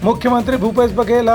मुख्यमंत्री भूपेश बघेल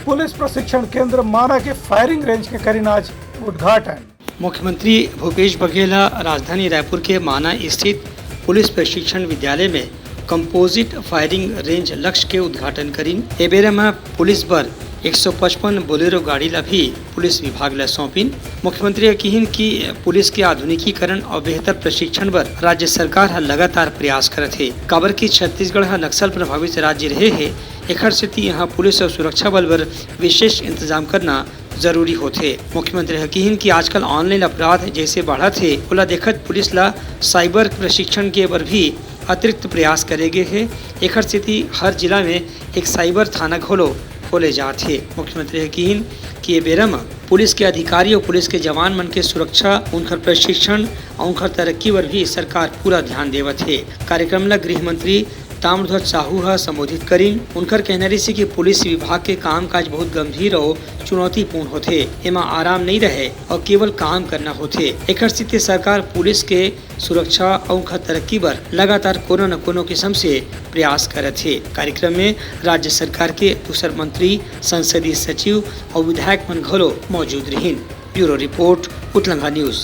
पुलिस प्रशिक्षण केंद्र माना के फायरिंग रेंज के करीन आज उद्घाटन। मुख्यमंत्री भूपेश बघेल राजधानी रायपुर के माना स्थित पुलिस प्रशिक्षण विद्यालय में कंपोजिट फायरिंग रेंज लक्ष्य के उद्घाटन करीन। ए बेरे में पुलिस बर 155 बोलेरो गाड़ी ला भी पुलिस विभाग ला सौंपिन। मुख्यमंत्री कहिन कि पुलिस के आधुनिकीकरण और बेहतर प्रशिक्षण बर राज्य सरकार ह लगातार प्रयास करत है। काबर की छत्तीसगढ़ ह नक्सल प्रभावित राज्य रहे है, एखर सेती यहाँ पुलिस और सुरक्षा बल बर विशेष इंतजाम करना जरूरी होथे। मुख्यमंत्री कहिन कि आजकल ऑनलाइन अपराध जैसे बढ़त है, ओला देखत पुलिस ला साइबर प्रशिक्षण के बर भी अतिरिक्त प्रयास करेगे है। एखर सेती हर जिला में एक साइबर थाना खोले जात है। मुख्यमंत्री कहिन कि ये बेरा में पुलिस के अधिकारी और पुलिस के जवान मन के सुरक्षा, उनकर प्रशिक्षण और उनकर तरक्की पर भी सरकार पूरा ध्यान देवत है। कार्यक्रम ला गृह मंत्री ताम्रध्वज साहू संबोधित करीन। उनकर कहना रही कि पुलिस विभाग के कामकाज बहुत गंभीर और चुनौतीपूर्ण होथे, एमा आराम नहीं रहे और केवल काम करना होथे। एकर स्थिति सरकार पुलिस के सुरक्षा और उनका तरक्की बर लगातार कोनो न कोनो किस्म से प्रयास करत है। कार्यक्रम में राज्य सरकार के दूसर मंत्री, संसदीय सचिव और विधायक मन घलो मौजूद रहिन। ब्यूरो रिपोर्ट, उतलंगा न्यूज।